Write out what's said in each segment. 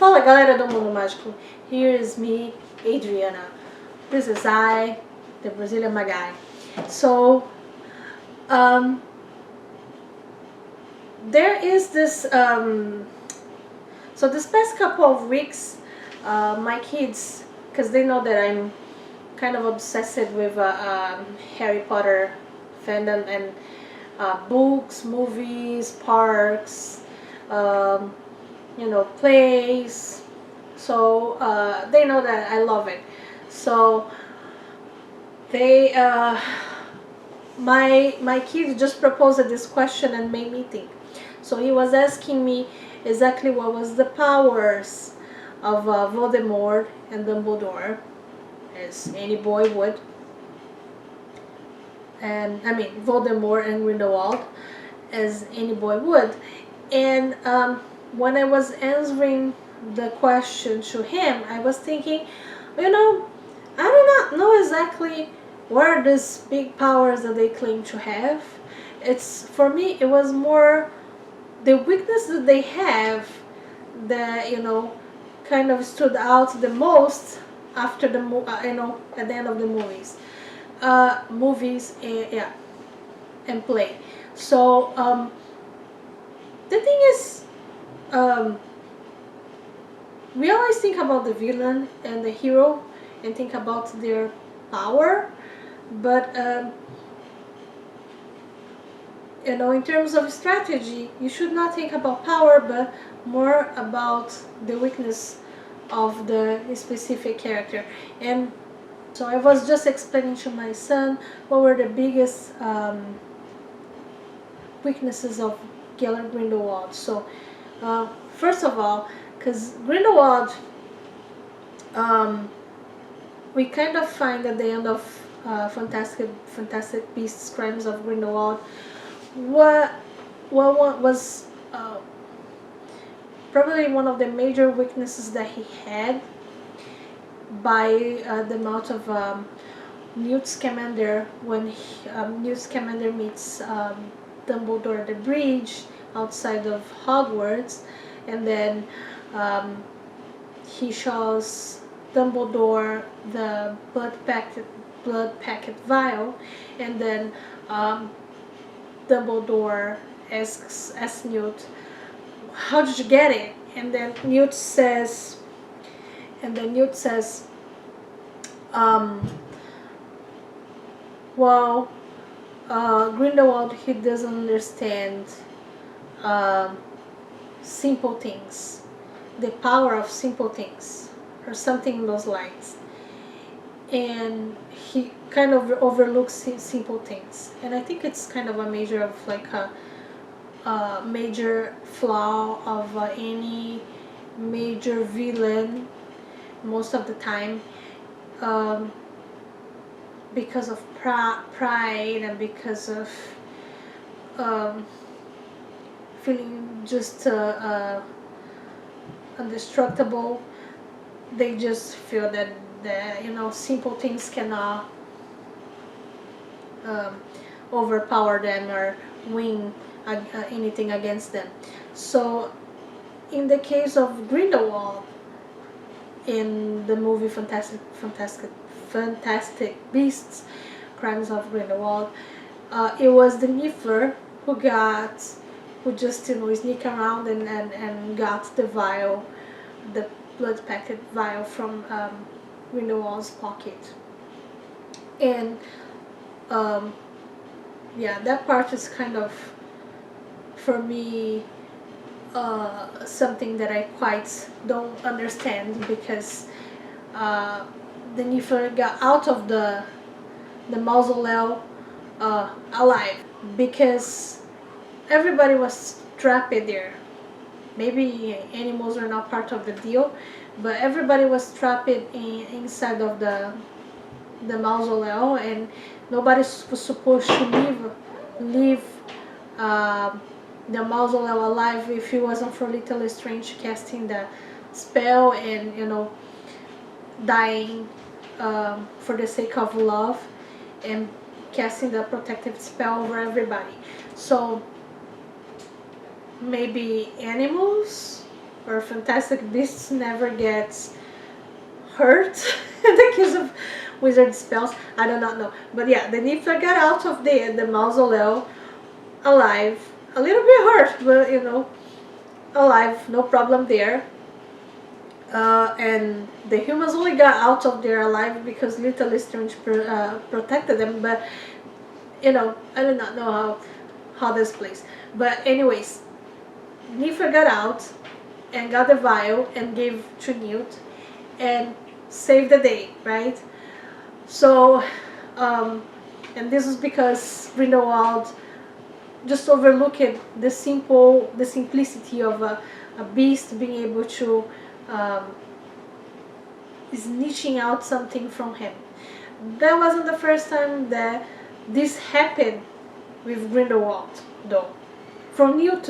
Fala galera do Mundo Mágico, here is me, Adriana. This is I, the Brazilian Magai. So, there is this, so this past couple of weeks, my kids, because they know that I'm kind of obsessed with Harry Potter fandom and books, movies, parks, plays. So they know that I love it. So they, my kid just proposed this question and made me think. So he was asking me exactly what was the powers of Voldemort and Dumbledore, as any boy would. And I mean Voldemort and Grindelwald, as any boy would. And when I was answering the question to him, I was thinking, I do not know exactly what are these big powers that they claim to have. It's, for me, it was more the weakness that they have that kind of stood out the most after the at the end of the movies and play. So the thing is, we always think about the villain and the hero and think about their power, but in terms of strategy, you should not think about power, but more about the weakness of the specific character. And so I was just explaining to my son what were the biggest weaknesses of Gellert Grindelwald. So first of all, because Grindelwald, we kind of find at the end of Fantastic Beasts, Crimes of Grindelwald, what was probably one of the major weaknesses that he had by the mouth of Newt Scamander, when Newt Scamander meets Dumbledore at the bridge outside of Hogwarts, and then he shows Dumbledore the blood packet vial, and then Dumbledore asks Newt, "How did you get it?" And then Newt says, well, Grindelwald, he doesn't understand simple things, the power of simple things, or something in those lines. And he kind of overlooks simple things, and I think it's kind of a major flaw of any major villain most of the time, because of pride and because of feeling just indestructible. They just feel that simple things cannot overpower them or win anything against them. So in the case of Grindelwald in the movie Fantastic Beasts, Crimes of Grindelwald, it was the Niffler who just sneak around and got the vial, the blood packet vial from Grindelwald's pocket. And that part is kind of, for me, something that I quite don't understand, because the Niffler got out of the mausoleum alive, because everybody was trapped there. Maybe animals are not part of the deal, but everybody was trapped inside of the mausoleum, and nobody was supposed to leave the mausoleum alive if it wasn't for Little Lestrange casting the spell and dying for the sake of love and casting the protective spell over everybody. So maybe animals or Fantastic Beasts never gets hurt in the case of wizard spells. I do not know. But yeah, the Nifla got out of the mausoleum alive. A little bit hurt, but you know, alive, no problem there. And the humans only got out of there alive because Little Lestrange protected them. But you know, I do not know how this plays. But anyways, Nifla got out and got the vial and gave to Newt and saved the day, right? So, and this is because Grindelwald just overlooked the simplicity of a beast being able to snitching out something from him. That wasn't the first time that this happened with Grindelwald, though. From newt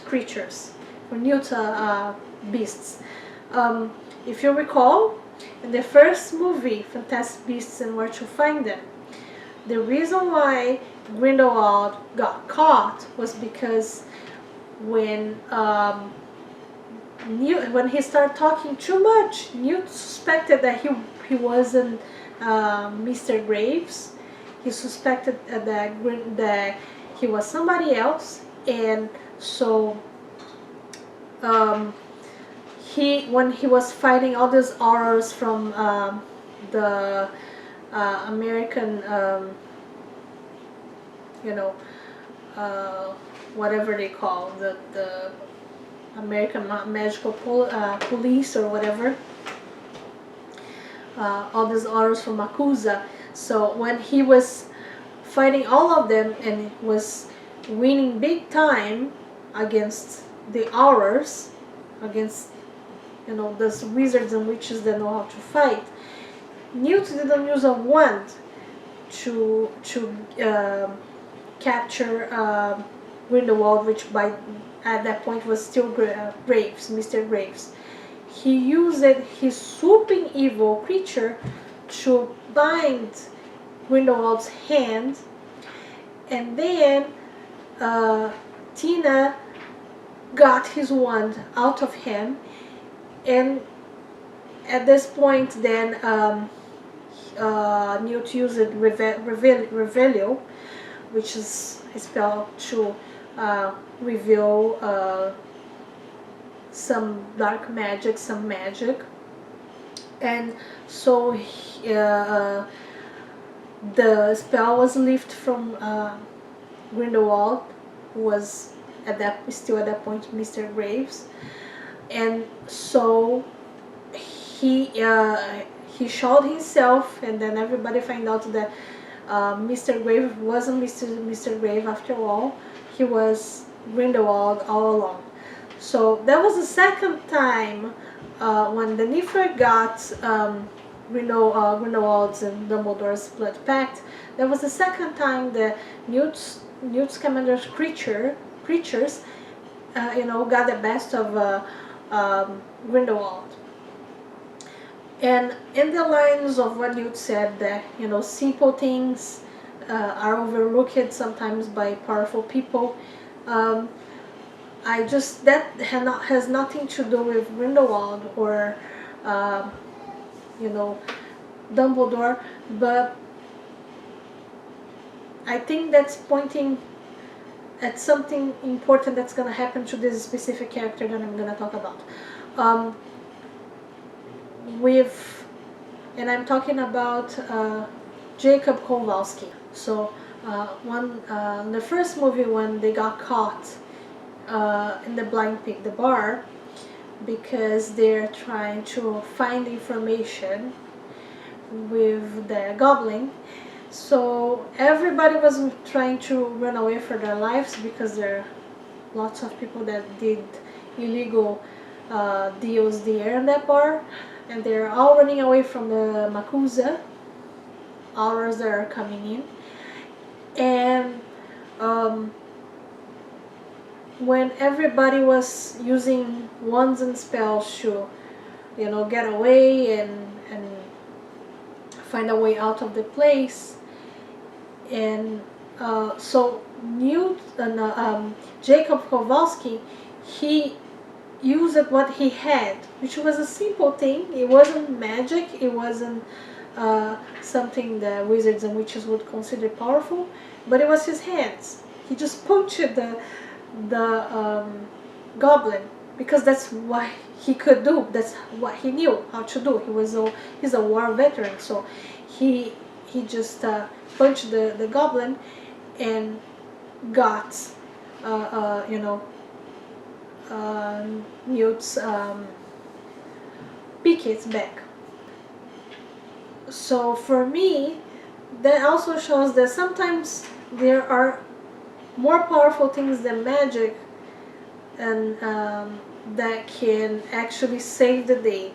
creatures, from newt beasts. If you recall, in the first movie, Fantastic Beasts and Where to Find Them, the reason why Grindelwald got caught was because when he started talking too much, Newt suspected that he wasn't Mr. Graves. He suspected that he was somebody else, and so when he was fighting all these horrors from the American, you know, whatever they call the American magical police or whatever, all these horrors from Makusa. So when he was fighting all of them and was winning big time against the horrors, against, you know, those wizards and witches that know how to fight, Newt didn't use a wand to capture Grindelwald, which at that point was still Graves, Mr. Graves. He used his swooping evil creature to bind Grindelwald's hand, and then Tina got his wand out of him, and at this point then Newt used Revelio, which is a spell to reveal some dark magic, some magic, and so the spell was lifted from Grindelwald, who was still at that point Mr. Graves, and so he showed himself, and then everybody found out that Mr. Grave wasn't Mr. Grave after all. He was Grindelwald all along. So that was the second time when the Niffer got Grindelwald's and Dumbledore's blood pact. That was the second time the Newt Scamander's creatures, got the best of Grindelwald. And in the lines of what Newt said, that simple things are overlooked sometimes by powerful people. That has nothing to do with Grindelwald or Dumbledore, but I think that's pointing at something important that's going to happen to this specific character that I'm going to talk about. And I'm talking about Jacob Kowalski. So in the first movie, when they got caught in the Blind Pig, the bar, because they're trying to find information with the goblin, so everybody was trying to run away for their lives because there are lots of people that did illegal deals there in that bar, and they're all running away from the Makusa hours that are coming in. And when everybody was using wands and spells to get away and find a way out of the place, and so Newt and Jacob Kowalski, he used what he had, which was a simple thing. It wasn't magic, it wasn't something the wizards and witches would consider powerful, but it was his hands. He just punched the goblin because that's what he could do. That's what he knew how to do. He's a war veteran, so he just punched the goblin and got Newt's pickets back. So for me, that also shows that sometimes there are more powerful things than magic, and that can actually save the day.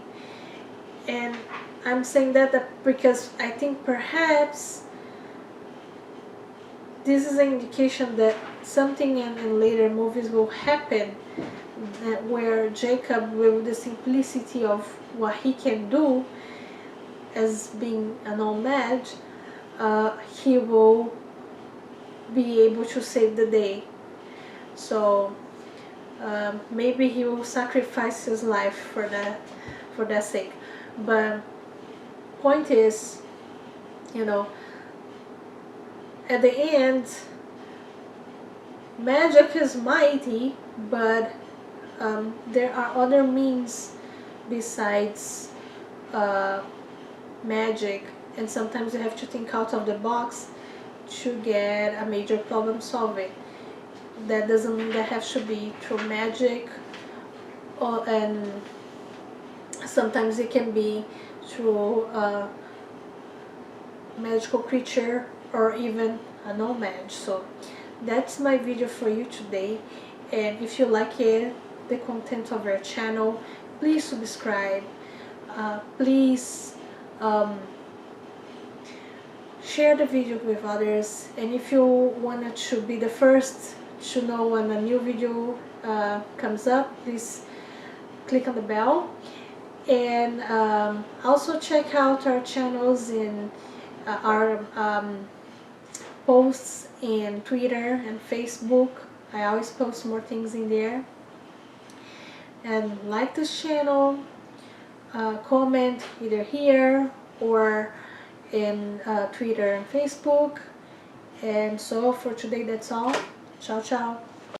And I'm saying that because I think perhaps this is an indication that something in later movies will happen, where Jacob, with the simplicity of what he can do as being an old mage, he will be able to save the day. So maybe he will sacrifice his life for that sake. But point is, at the end, magic is mighty, but there are other means besides magic, and sometimes you have to think out of the box to get a major problem solving. That doesn't mean that has to be through magic, and sometimes it can be through a magical creature or even a no mage. So that's my video for you today, and if you like the content of our channel, please subscribe, please share the video with others, and if you wanted to be the first to know when a new video comes up, please click on the bell. And also check out our channels in our posts in Twitter and Facebook. I always post more things in there. And like this channel, comment either here or in Twitter and Facebook. And so for today, that's all. Ciao, ciao.